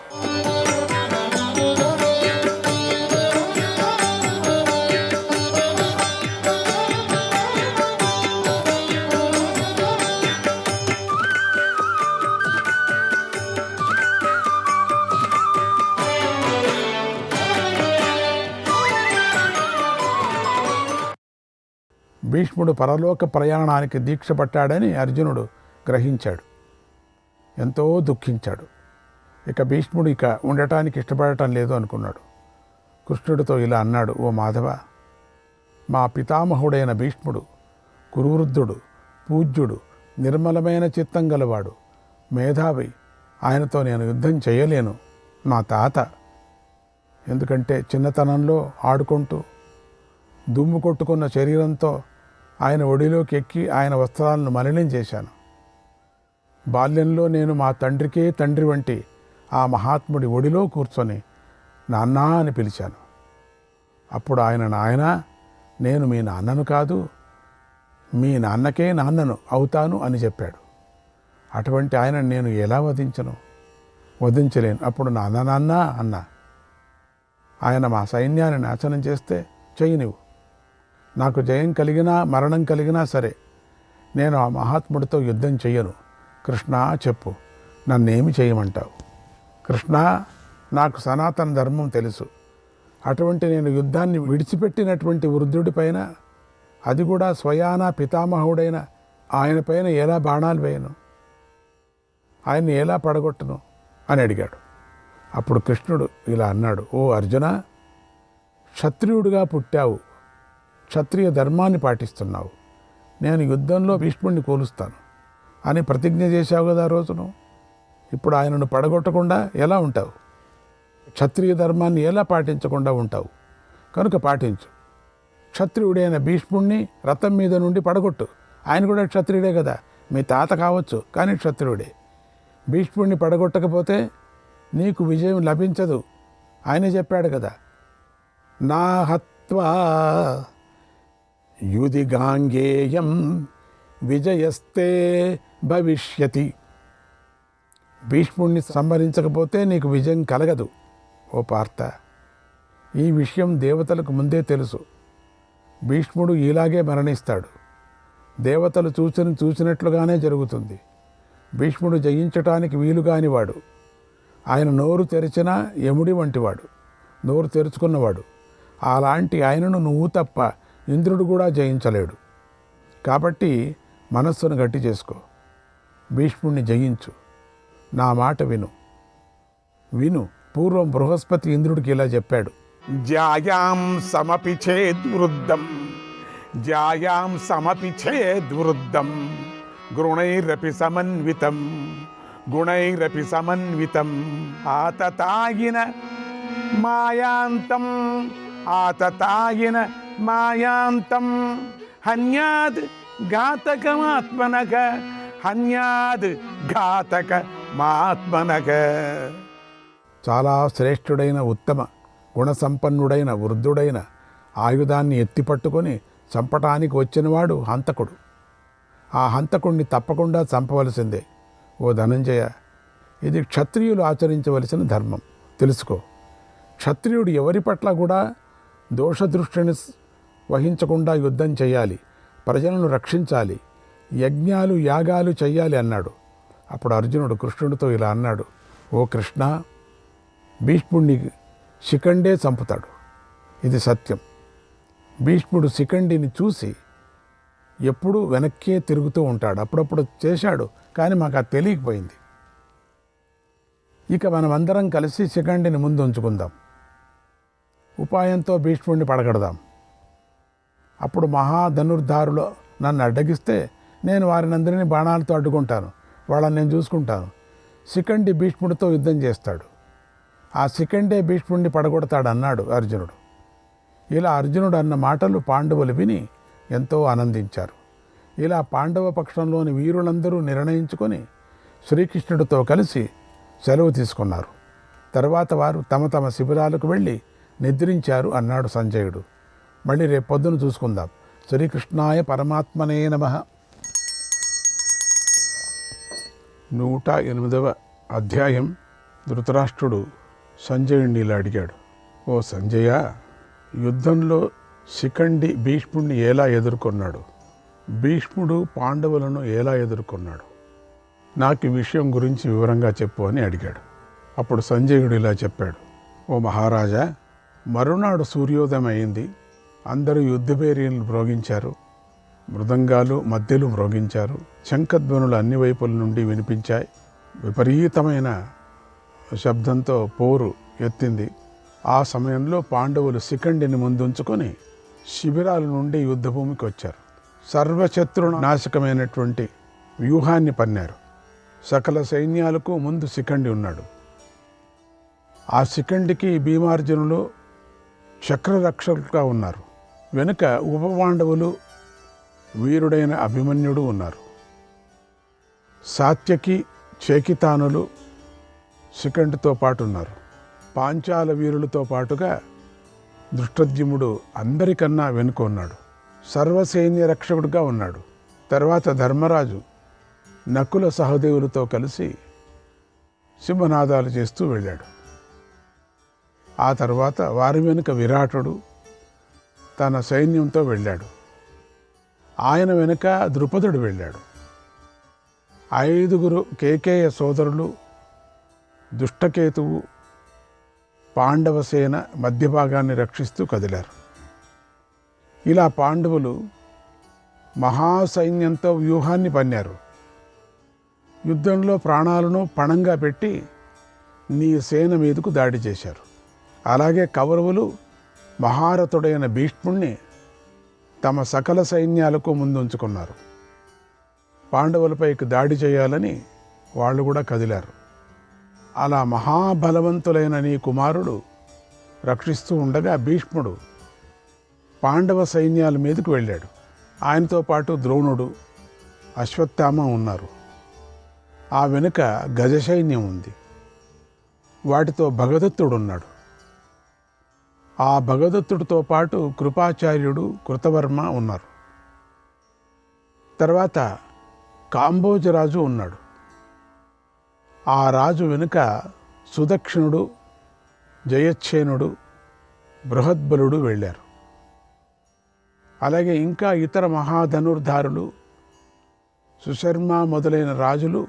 భీష్ముడు పరలోక ప్రయాణానికి దీక్ష పట్టాడని అర్జునుడు గ్రహించాడు. ఎంతో దుఃఖించాడు. ఇక భీష్ముడు ఉండటానికి ఇష్టపడటం లేదు అనుకున్నాడు. కృష్ణుడితో ఇలా అన్నాడు, ఓ మాధవ, మా పితామహుడైన భీష్ముడు కురువృద్ధుడు, పూజ్యుడు, నిర్మలమైన చిత్తం గలవాడు, మేధావి. ఆయనతో నేను యుద్ధం చేయలేను. మా తాత. ఎందుకంటే చిన్నతనంలో ఆడుకుంటూ దుమ్ము కొట్టుకున్న శరీరంతో ఆయన ఒడిలోకి ఎక్కి ఆయన వస్త్రాలను మలినం చేశాను. బాల్యంలో నేను మా తండ్రికే తండ్రి వంటి ఆ మహాత్ముడి ఒడిలో కూర్చొని నాన్నా అని పిలిచాను. అప్పుడు ఆయన, నాయనా, నేను మీ నాన్నను కాదు, మీ నాన్నకే నాన్నను అవుతాను అని చెప్పాడు. అటువంటి ఆయన నేను ఎలా వధించలేను. అప్పుడు నాన్న నాన్న అన్నా. ఆయన మా సైన్యాన్ని నాశనం చేస్తే చెయ్యి నువ్వు. నాకు జయం కలిగినా మరణం కలిగినా సరే నేను ఆ మహాత్ముడితో యుద్ధం చెయ్యను. కృష్ణ చెప్పు, నన్నేమి చేయమంటావు? కృష్ణ, నాకు సనాతన ధర్మం తెలుసు. అటువంటి నేను యుద్ధాన్ని విడిచిపెట్టినటువంటి వృద్ధుడి పైన, అది కూడా స్వయానా పితామహుడైన ఆయన పైన ఎలా బాణాలు వేయను? ఆయన్ని ఎలా పడగొట్టను అని అడిగాడు. అప్పుడు కృష్ణుడు ఇలా అన్నాడు, ఓ అర్జున, క్షత్రియుడిగా పుట్టావు, క్షత్రియ ధర్మాన్ని పాటిస్తున్నావు. నేను యుద్ధంలో భీష్ముడిని కోలుస్తాను అని ప్రతిజ్ఞ చేశావు కదా ఆ రోజును. ఇప్పుడు ఆయనను పడగొట్టకుండా ఎలా ఉంటావు? క్షత్రియ ధర్మాన్ని ఎలా పాటించకుండా ఉంటావు? కనుక పాటించు. క్షత్రియుడైన భీష్ముడిని రథం మీద నుండి పడగొట్టు. ఆయన కూడా క్షత్రియుడే కదా, మీ తాత కావచ్చు, కానీ క్షత్రియుడే. భీష్ముడిని పడగొట్టకపోతే నీకు విజయం లభించదు. ఆయనే చెప్పాడు కదా, నా హత్వా యుధి గాంగేయం విజయస్తే భవిష్యతి. భీష్ముడిని సంహరించకపోతే నీకు విజయం కలగదు. ఓ పార్థ, ఈ విషయం దేవతలకు ముందే తెలుసు. భీష్ముడు ఇలాగే మరణిస్తాడు. దేవతలు చూసినట్లుగానే జరుగుతుంది. భీష్ముడు జయించటానికి వీలుగానివాడు. ఆయన నోరు తెరిచినా యముడి వంటివాడు, నోరు తెరుచుకున్నవాడు. అలాంటి ఆయనను నువ్వు తప్ప ఇంద్రుడు కూడా జయించలేడు. కాబట్టి మనస్సును గట్టి చేసుకో, భీష్ముడిని జయించు. నా మాట విను. పూర్వం బృహస్పతి ఇంద్రుడికి ఇలా చెప్పాడు, జాయాం సమపి చేద్వృద్ధం, జాయాం సమపి చేద్వృద్ధం, గుణైరపి సమన్వితం, గుణైరపి సమన్వితం, ఆతతాయిన మాయాంతం, ఆతతాయిన మాయాంతం, హన్యాద్ ఘాతకమాత్మనక, హన్యాద్ ఘాతకమాత్మనక. చాలా శ్రేష్ఠుడైన, ఉత్తమ గుణసంపన్నుడైన, వృద్ధుడైన, ఆయుధాన్ని ఎత్తిపట్టుకొని చంపటానికి వచ్చినవాడు హంతకుడు. ఆ హంతకుడిని తప్పకుండా చంపవలసిందే. ఓ ధనంజయ, ఇది క్షత్రియులు ఆచరించవలసిన ధర్మం, తెలుసుకో. క్షత్రియుడు ఎవరి పట్ల కూడా దోషదృష్టిని వహించకుండా యుద్ధం చేయాలి, ప్రజలను రక్షించాలి, యజ్ఞాలు యాగాలు చెయ్యాలి అన్నాడు. అప్పుడు అర్జునుడు కృష్ణుడితో ఇలా అన్నాడు, ఓ కృష్ణ, భీష్ముడిని శిఖండే చంపుతాడు, ఇది సత్యం. భీష్ముడు శిఖండిని చూసి ఎప్పుడూ వెనక్కే తిరుగుతూ ఉంటాడు. అప్పుడప్పుడు చేశాడు, కానీ మాకు అది తెలియకపోయింది. ఇక మనమందరం కలిసి శిఖండిని ముందు ఉంచుకుందాం, ఉపాయంతో భీష్ముడిని పడగడదాం. అప్పుడు మహాధనుర్ధారులు నన్ను అడ్డగిస్తే నేను వారినందరినీ బాణాలతో అడ్డుకుంటాను, వాళ్ళని నేను చూసుకుంటాను. శిఖండి భీష్ముడితో యుద్ధం చేస్తాడు, ఆ శిఖండే భీష్ముడిని పడగొడతాడు అన్నాడు అర్జునుడు. ఇలా అర్జునుడు అన్న మాటలు పాండవులు విని ఎంతో ఆనందించారు. ఇలా పాండవ పక్షంలోని వీరులందరూ నిర్ణయించుకొని శ్రీకృష్ణుడితో కలిసి సెలవు తీసుకున్నారు. తర్వాత వారు తమ తమ శిబిరాలకు వెళ్ళి నిద్రించారు అన్నాడు సంజయుడు. మళ్ళీ రేపు పొద్దున చూసుకుందాం. శ్రీకృష్ణాయ పరమాత్మనే నమః. 108వ అధ్యాయం. ధృతరాష్ట్రుడు సంజయుడిని ఇలా అడిగాడు, ఓ సంజయ, యుద్ధంలో శిఖండి భీష్ముడిని ఎలా ఎదుర్కొన్నాడు? భీష్ముడు పాండవులను ఎలా ఎదుర్కొన్నాడు? నాకు ఈ విషయం గురించి వివరంగా చెప్పు అని అడిగాడు. అప్పుడు సంజయుడు ఇలా చెప్పాడు, ఓ మహారాజా, మరునాడు సూర్యోదయం అయింది. అందరూ యుద్ధభేరీలు మ్రోగించారు, మృదంగాలు మధ్యలు మ్రోగించారు, శంఖధ్వనులు అన్ని వైపుల నుండి వినిపించాయి. విపరీతమైన శబ్దంతో పోరు ఎత్తింది. ఆ సమయంలో పాండవులు శిఖండిని ముందుంచుకొని శిబిరాల నుండి యుద్ధభూమికి వచ్చారు. సర్వశత్రు నాశకమైనటువంటి వ్యూహాన్ని పన్నారు. సకల సైన్యాలకు ముందు శిఖండి ఉన్నాడు. ఆ శిఖండికి భీమార్జునులు చక్రరక్షకులుగా ఉన్నారు. వెనుక ఉపపాండవులు వీరుడైన అభిమన్యుడు ఉన్నారు. సాత్యకి చేకితానులు శిఖండితో పాటు ఉన్నారు. పాంచాల వీరులతో పాటుగా దృష్టద్యుమ్నుడు అందరికన్నా వెనుక ఉన్నాడు. సర్వసైన్య రక్షకుడుగా ఉన్నాడు. తర్వాత ధర్మరాజు నకుల సహదేవులతో కలిసి సింహనాదాలు చేస్తూ వెళ్ళాడు. ఆ తర్వాత వారి వెనుక విరాటుడు తన సైన్యంతో వెళ్ళాడు. ఆయన వెనుక ద్రుపదుడు వెళ్ళాడు. 5 కేకేయ సోదరులు దుష్టకేతువు పాండవసేన మధ్య భాగాన్ని రక్షిస్తూ కదిలారు. ఇలా పాండవులు మహాసైన్యంతో వ్యూహాన్ని పన్నారు. యుద్ధంలో ప్రాణాలను పణంగా పెట్టి నీ సేన మీదకు దాడి చేశారు. అలాగే కౌరవులు మహారథుడైన భీష్ముణ్ణి తమ సకల సైన్యాలకు ముందుంచుకున్నారు. పాండవులపైకి దాడి చేయాలని వాళ్ళు కూడా కదిలారు. అలా మహాబలవంతులైన నీ కుమారుడు రక్షిస్తూ ఉండగా భీష్ముడు పాండవ సైన్యాల మీదకు వెళ్ళాడు. ఆయనతో పాటు ద్రోణుడు, అశ్వత్థామ ఉన్నారు. ఆ వెనుక గజ సైన్యం ఉంది. వాటితో భగదత్తుడు ఉన్నాడు. ఆ భగదత్తుడితో పాటు కృపాచార్యుడు, కృతవర్మ ఉన్నారు. తర్వాత కాంబోజరాజు ఉన్నాడు. ఆ రాజు వెనుక సుదక్షిణుడు, జయచ్ఛేనుడు, బృహద్బలుడు వెళ్ళారు. అలాగే ఇంకా ఇతర మహాధనుర్ధారులు, సుశర్మ మొదలైన రాజులు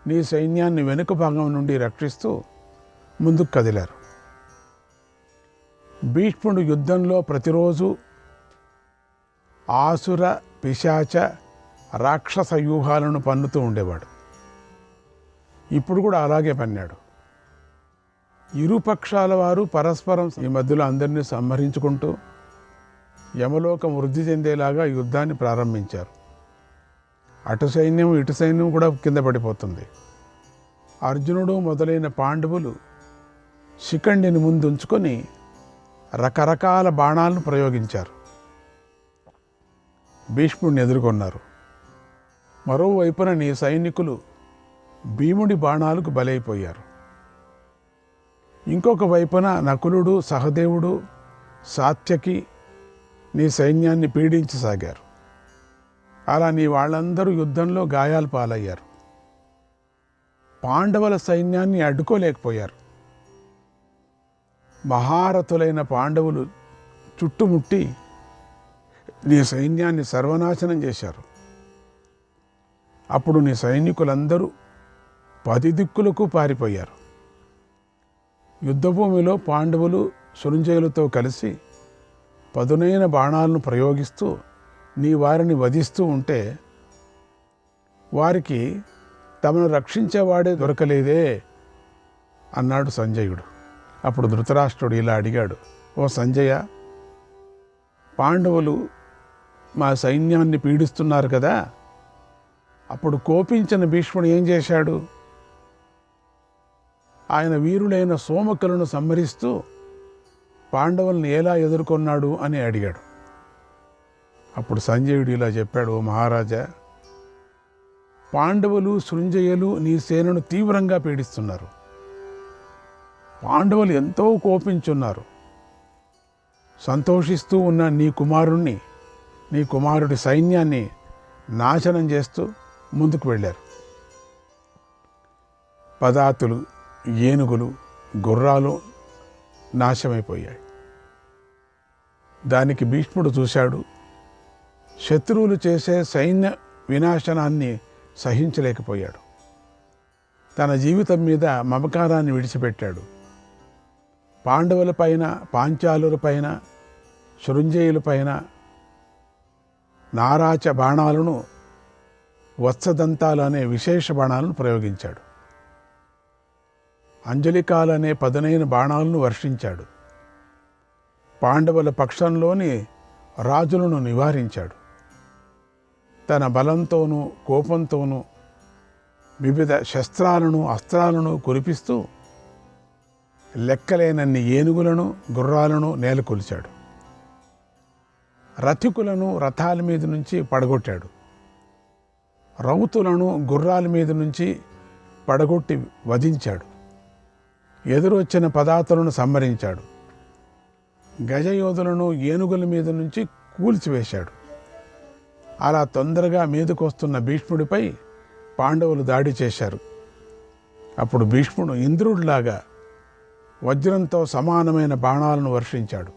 నీ సైన్యాన్ని వెనుక భాగం నుండి రక్షిస్తూ ముందుకు కదిలారు. భీష్ముడు యుద్ధంలో ప్రతిరోజు ఆసుర, పిశాచ, రాక్షస వ్యూహాలను పన్నుతూ ఉండేవాడు. ఇప్పుడు కూడా అలాగే పన్నాడు. ఇరుపక్షాల వారు పరస్పరం ఈ మధ్యలో అందరినీ సంహరించుకుంటూ యమలోకం వృద్ధి చెందేలాగా యుద్ధాన్ని ప్రారంభించారు. అటు సైన్యం ఇటు సైన్యం కూడా కింద పడిపోతుంది. అర్జునుడు మొదలైన పాండవులు శిఖండిని ముందుంచుకొని రకరకాల బాణాలను ప్రయోగించారు. భీష్ముడిని ఎదుర్కొన్నారు. మరోవైపున నీ సైనికులు భీముడి బాణాలకు బలైపోయారు. ఇంకొక వైపున నకులుడు, సహదేవుడు, సాత్యకి నీ సైన్యాన్ని పీడించసాగారు. అలా నీ వాళ్ళందరూ యుద్ధంలో గాయాలు పాలయ్యారు. పాండవుల సైన్యాన్ని అడ్డుకోలేకపోయారు. మహారథులైన పాండవులు చుట్టుముట్టి నీ సైన్యాన్ని సర్వనాశనం చేశారు. అప్పుడు నీ సైనికులందరూ 10 దిక్కులకు పారిపోయారు. యుద్ధభూమిలో పాండవులు సురంజయులతో కలిసి పదునైన బాణాలను ప్రయోగిస్తూ నీ వారిని వధిస్తూ ఉంటే వారికి తమను రక్షించేవాడే దొరకలేదే అన్నాడు సంజయుడు. అప్పుడు ధృతరాష్ట్రుడు ఇలా అడిగాడు, ఓ సంజయ, పాండవులు మా సైన్యాన్ని పీడిస్తున్నారు కదా. అప్పుడు కోపించిన భీష్ముడు ఏం చేశాడు? ఆయన వీరులైన సోమకులను సంహరిస్తూ పాండవులను ఎలా ఎదుర్కొన్నాడు అని అడిగాడు. అప్పుడు సంజయుడు ఇలా చెప్పాడు, ఓ మహారాజా, పాండవులు, సృంజయులు నీ సేనను తీవ్రంగా పీడిస్తున్నారు. పాండవులు ఎంతో కోపించున్నారు. సంతోషిస్తూ ఉన్న నీ కుమారుణ్ణి, నీ కుమారుడి సైన్యాన్ని నాశనం చేస్తూ ముందుకు వెళ్ళారు. పదాతులు, ఏనుగులు, గుర్రాలు నాశమైపోయాయి. దానికి భీష్ముడు చూశాడు. శత్రువులు చేసే సైన్య వినాశనాన్ని సహించలేకపోయాడు. తన జీవితం మీద మమకారాన్ని విడిచిపెట్టాడు. పాండవులపైన, పాంచాలులపైన, శృంజయులపైన నారాచ బాణాలను, వత్సదంతాలు అనే విశేష బాణాలను ప్రయోగించాడు. అంజలికాలనే పదునైన బాణాలను వర్షించాడు. పాండవుల పక్షంలోని రాజులను నివారించాడు. తన బలంతోనూ కోపంతోనూ వివిధ శస్త్రాలను అస్త్రాలను కురిపిస్తూ లెక్కలేనన్ని ఏనుగులను గుర్రాలను నేలకొల్చాడు. రథికులను రథాల మీద నుంచి పడగొట్టాడు. రౌతులను గుర్రాల మీద నుంచి పడగొట్టి వధించాడు. ఎదురొచ్చిన పదార్థులను సంహరించాడు. గజయోధులను ఏనుగుల మీద నుంచి కూల్చివేశాడు. అలా తొందరగా మీదకొస్తున్న భీష్ముడిపై పాండవులు దాడి చేశారు. అప్పుడు భీష్ముడు ఇంద్రుడిలాగా వజ్రంతో సమానమైన బాణాలను వర్షించాడు.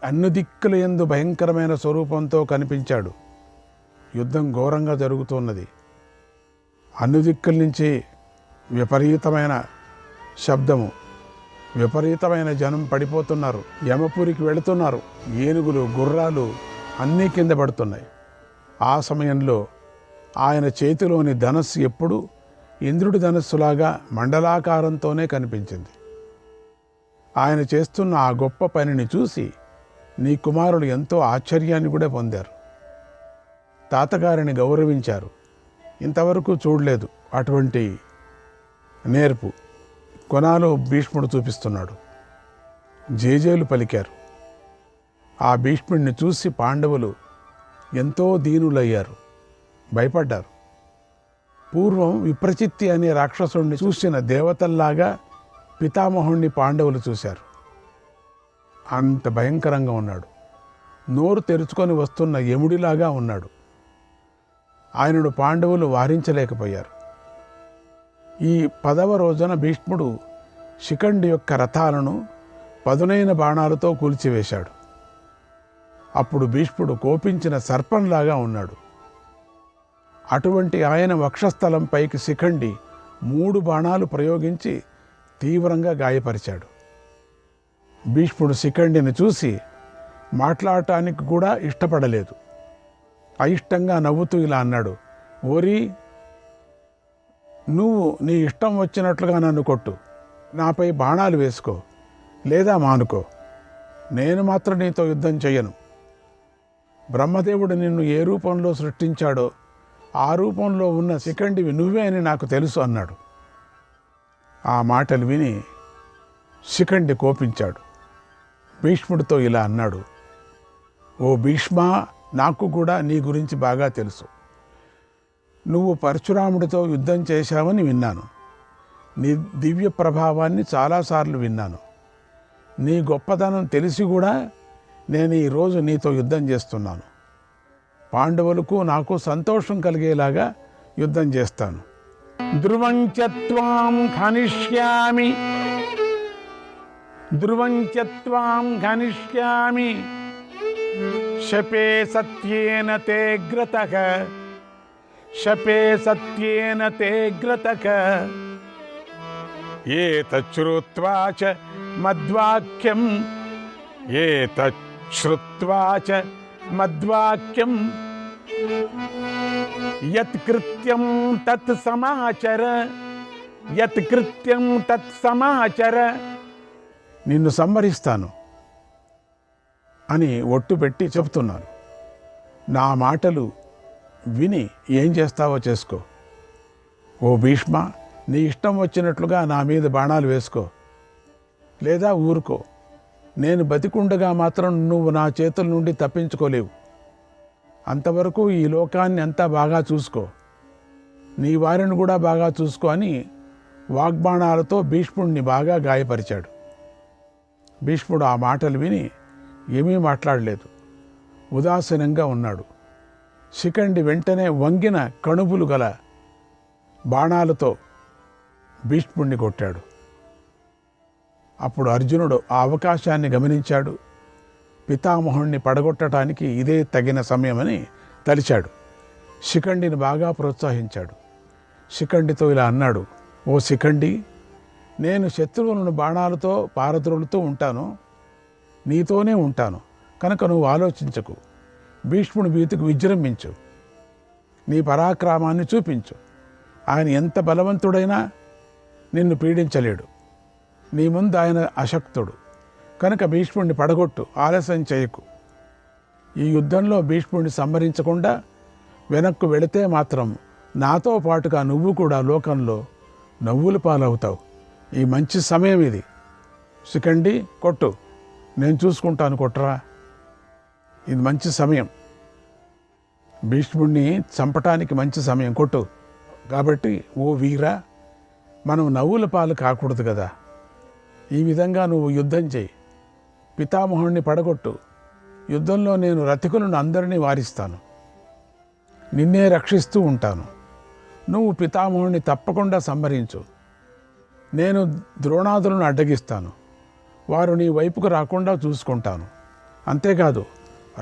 అన్ని దిక్కుల యందు భయంకరమైన స్వరూపంతో కనిపించాడు. యుద్ధం ఘోరంగా జరుగుతున్నది. అన్ని దిక్కుల నుంచి విపరీతమైన శబ్దము, విపరీతమైన జనం పడిపోతున్నారు. యమపురికి వెళుతున్నారు. ఏనుగులు గుర్రాలు అన్నీ కింద పడుతున్నాయి. ఆ సమయంలో ఆయన చేతిలోని ధనస్సు ఎప్పుడు ఇంద్రుడి ధనస్సులాగా మండలాకారంతోనే కనిపించింది. ఆయన చేస్తున్న ఆ గొప్ప పనిని చూసి నీ కుమారులు ఎంతో ఆశ్చర్యాన్ని కూడా పొందారు. తాతగారిని గౌరవించారు. ఇంతవరకు చూడలేదు అటువంటి నేర్పు కొనాలో భీష్ముడు చూపిస్తున్నాడు. జేజేలు పలికారు. ఆ భీష్ముడిని చూసి పాండవులు ఎంతో దీనులయ్యారు, భయపడ్డారు. పూర్వం విప్రచిత్తి అనే రాక్షసుడిని చూసిన దేవతల్లాగా పితామహుణ్ణి పాండవులు చూశారు. అంత భయంకరంగా ఉన్నాడు. నోరు తెరుచుకొని వస్తున్న యముడిలాగా ఉన్నాడు. ఆయనను పాండవులు వారించలేకపోయారు. ఈ 10వ రోజున భీష్ముడు శిఖండి యొక్క రథాలను పదునైన బాణాలతో కూల్చివేశాడు. అప్పుడు భీష్ముడు కోపించిన సర్పంలాగా ఉన్నాడు. అటువంటి ఆయన వక్షస్థలం పైకి శిఖండి 3 బాణాలు ప్రయోగించి తీవ్రంగా గాయపరిచాడు. భీష్ముడు శిఖండిని చూసి మాట్లాడటానికి కూడా ఇష్టపడలేదు. అయిష్టంగా నవ్వుతూ ఇలా అన్నాడు, ఓరి, నువ్వు నీ ఇష్టం వచ్చినట్లుగా నన్ను కొట్టు, నాపై బాణాలు వేసుకో లేదా మానుకో, నేను మాత్రం నీతో యుద్ధం చెయ్యను. బ్రహ్మదేవుడు నిన్ను ఏ రూపంలో సృష్టించాడో ఆ రూపంలో ఉన్న శిఖండివి నువ్వే అని నాకు తెలుసు అన్నాడు. ఆ మాటలు విని శిఖండి కోపించాడు. భీష్ముడితో ఇలా అన్నాడు, ఓ భీష్మా, నాకు కూడా నీ గురించి బాగా తెలుసు. నువ్వు పరశురాముడితో యుద్ధం చేశావని విన్నాను. నీ దివ్య ప్రభావాన్ని చాలాసార్లు విన్నాను. నీ గొప్పతనం తెలిసి కూడా నేను ఈరోజు నీతో యుద్ధం చేస్తున్నాను. పాండవులకు నాకు సంతోషం కలిగేలాగా యుద్ధం చేస్తాను. ధ్రువంచత్వాం ఖనిష్యామి, ధ్రువంచత్వాం ఖనిష్యామి, శపే సత్యేన తే గ్రతః, శపే సత్యేన తే గ్రతః, ఏతచ్ఛ్రుత్వా చ మద్వాక్యం, ఏతచ్ఛ్రుత్వా చ మద్వాక్యం, యత్కృత్యం తత్ సమాచర, యత్కృత్యం తత్ సమాచర. నిన్ను సంహరిస్తాను అని ఒట్టు పెట్టి చెబుతున్నాను. నా మాటలు విని ఏం చేస్తావో చేసుకో. ఓ భీష్మ, నీ ఇష్టం వచ్చినట్లుగా నా మీద బాణాలు వేసుకో లేదా ఊరుకో. నేను బతికుండగా మాత్రం నువ్వు నా చేతుల నుండి తప్పించుకోలేవు. అంతవరకు ఈ లోకాన్ని అంతా బాగా చూసుకో, నీ వారిని కూడా బాగా చూసుకో అని వాగ్బాణాలతో భీష్ముడిని బాగా గాయపరిచాడు. భీష్ముడు ఆ మాటలు విని ఏమీ మాట్లాడలేదు, ఉదాసీనంగా ఉన్నాడు. శిఖండి వెంటనే వంగిన కణుపులు గల బాణాలతో భీష్ముడిని కొట్టాడు. అప్పుడు అర్జునుడు ఆ అవకాశాన్ని గమనించాడు. పితామహుణ్ణి పడగొట్టడానికి ఇదే తగిన సమయమని తలిచాడు. శిఖండిని బాగా ప్రోత్సహించాడు. శిఖండితో ఇలా అన్నాడు, ఓ శిఖండి, నేను శత్రువులను బాణాలతో పారద్రోలుతూ ఉంటాను, నీతోనే ఉంటాను కనుక నువ్వు ఆలోచించకు. భీష్ముడి భీతికి విజృంభించు, నీ పరాక్రమాన్ని చూపించు. ఆయన ఎంత బలవంతుడైనా నిన్ను పీడించలేడు. నీ ముందు ఆయన అశక్తుడు కనుక భీష్ముడిని పడగొట్టు, ఆలస్యం చేయకు. ఈ యుద్ధంలో భీష్ముడిని సంహరించకుండా వెనక్కు వెళితే మాత్రం నాతో పాటుగా నువ్వు కూడా లోకంలో నవ్వుల పాలవుతావు. ఈ మంచి సమయం ఇది. శిఖండి కొట్టు, నేను చూసుకుంటాను, కొట్టరా. ఇది మంచి సమయం, భీష్ముడిని చంపటానికి మంచి సమయం, కొట్టు. కాబట్టి ఓ వీరా, మనం నవ్వుల పాలు కాకూడదు కదా. ఈ విధంగా నువ్వు యుద్ధం చేయి, పితామహుణ్ణి పడగొట్టు. యుద్ధంలో నేను రతికులను అందరినీ వారిస్తాను, నిన్నే రక్షిస్తూ ఉంటాను. నువ్వు పితామహుణ్ణి తప్పకుండా సంహరించు. నేను ద్రోణాదులను అడ్డగిస్తాను, వారు నీ వైపుకు రాకుండా చూసుకుంటాను. అంతేకాదు,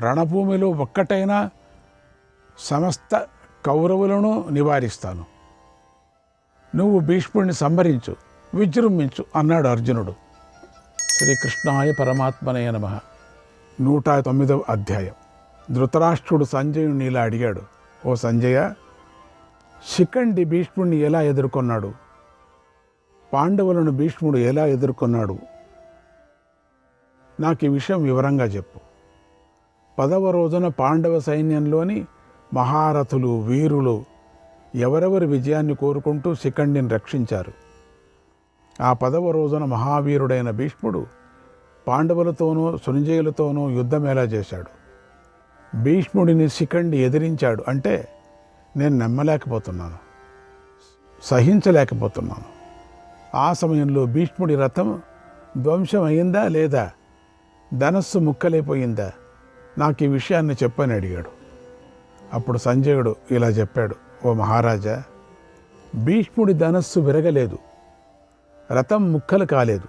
రణభూమిలో ఒక్కటైనా సమస్త కౌరవులను నివారిస్తాను. నువ్వు భీష్ముడిని సంహరించు, విజృంభించు అన్నాడు అర్జునుడు. శ్రీకృష్ణాయ పరమాత్మనే నమః. 109వ అధ్యాయం. ధృతరాష్ట్రుడు సంజయుని ఇలా అడిగాడు, ఓ సంజయ, శిఖండి భీష్ముడిని ఎలా ఎదుర్కొన్నాడు? పాండవులను భీష్ముడు ఎలా ఎదుర్కొన్నాడు? నాకు ఈ విషయం వివరంగా చెప్పు. 10వ రోజున పాండవ సైన్యంలోని మహారథులు, వీరులు ఎవరెవరి విజయాన్ని కోరుకుంటూ శిఖండిని రక్షించారు. ఆ 10వ రోజున మహావీరుడైన భీష్ముడు పాండవులతోనూ సుంజయులతోనూ యుద్ధం ఎలా చేశాడు? భీష్ముడిని శిఖండి ఎదిరించాడు అంటే నేను నమ్మలేకపోతున్నాను, సహించలేకపోతున్నాను. ఆ సమయంలో భీష్ముడి రథం ధ్వంసం అయిందా లేదా? ధనస్సు ముక్కలైపోయిందా? నాకు ఈ విషయాన్ని చెప్పని అడిగాడు. అప్పుడు సంజయుడు ఇలా చెప్పాడు, ఓ మహారాజా, భీష్ముడి ధనస్సు విరగలేదు, రథం ముక్కలు కాలేదు.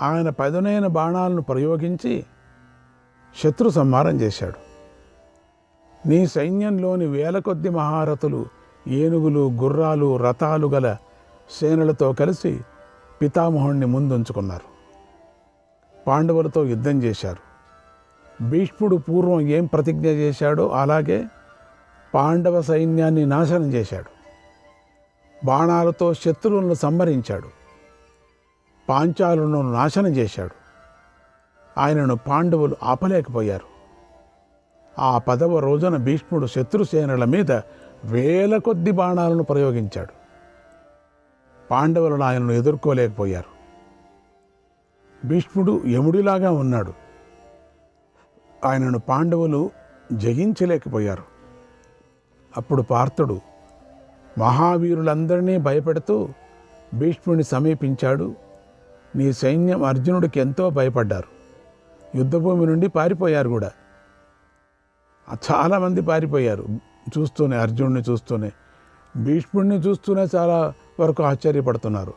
ఆయన పదునైన బాణాలను ప్రయోగించి శత్రు సంహారం చేశాడు. నీ సైన్యంలోని వేల కొద్ది మహారథులు, ఏనుగులు, గుర్రాలు, రథాలు గల సేనలతో కలిసి పితామహుణ్ణి ముందుంచుకున్నారు. పాండవులతో యుద్ధం చేశారు. భీష్ముడు పూర్వం ఏం ప్రతిజ్ఞ చేశాడో అలాగే పాండవ సైన్యాన్ని నాశనం చేశాడు. బాణాలతో శత్రువులను సంహరించాడు. పాంచాలులను నాశనం చేశాడు. ఆయనను పాండవులు ఆపలేకపోయారు. ఆ 10వ రోజున భీష్ముడు శత్రుసేనల మీద వేల కొద్ది బాణాలను ప్రయోగించాడు. పాండవులను ఆయనను ఎదుర్కోలేకపోయారు. భీష్ముడు యముడిలాగా ఉన్నాడు. ఆయనను పాండవులు జయించలేకపోయారు. అప్పుడు పార్థుడు మహావీరులందరినీ భయపెడుతూ భీష్ముడిని సమీపించాడు. నీ సైన్యం అర్జునుడికి ఎంతో భయపడ్డారు. యుద్ధభూమి నుండి పారిపోయారు కూడా. చాలామంది పారిపోయారు చూస్తూనే, అర్జునుడిని చూస్తూనే. భీష్ముడిని చూస్తూనే చాలా వరకు ఆశ్చర్యపడుతున్నారు.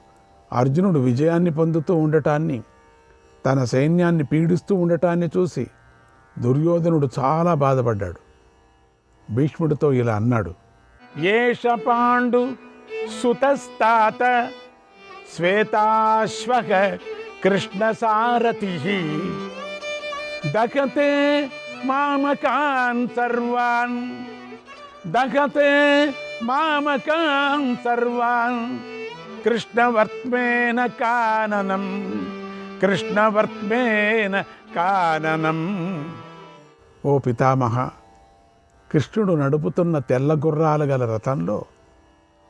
అర్జునుడు విజయాన్ని పొందుతూ ఉండటాన్ని, తన సైన్యాన్ని పీడిస్తూ ఉండటాన్ని చూసి దుర్యోధనుడు చాలా బాధపడ్డాడు. భీష్ముడితో ఇలా అన్నాడు, ఏష పాండు సుతస్తాత శ్వేతాశ్వః కృష్ణసారథి దహతే మామకాన్ సర్వాన్ కృష్ణవర్త్మేన కాననం. ఓ పితామహ, కృష్ణుడు నడుపుతున్న తెల్ల గుర్రాలు గల రథంలో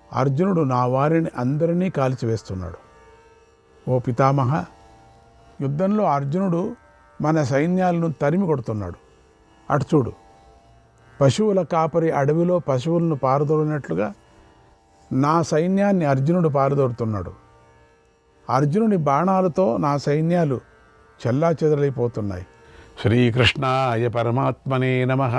అర్జునుడు నా వారిని అందరినీ కాల్చివేస్తున్నాడు. ఓ పితామహ, యుద్ధంలో అర్జునుడు మన సైన్యాలను తరిమి కొడుతున్నాడు. అటు చూడు, పశువుల కాపరి అడవిలో పశువులను పారదోలినట్లుగా నా సైన్యాన్ని అర్జునుడు పారదోడుతున్నాడు. అర్జునుడి బాణాలతో నా సైన్యాలు చెల్లాచెదరైపోతున్నాయి. శ్రీకృష్ణాయ పరమాత్మనే నమః.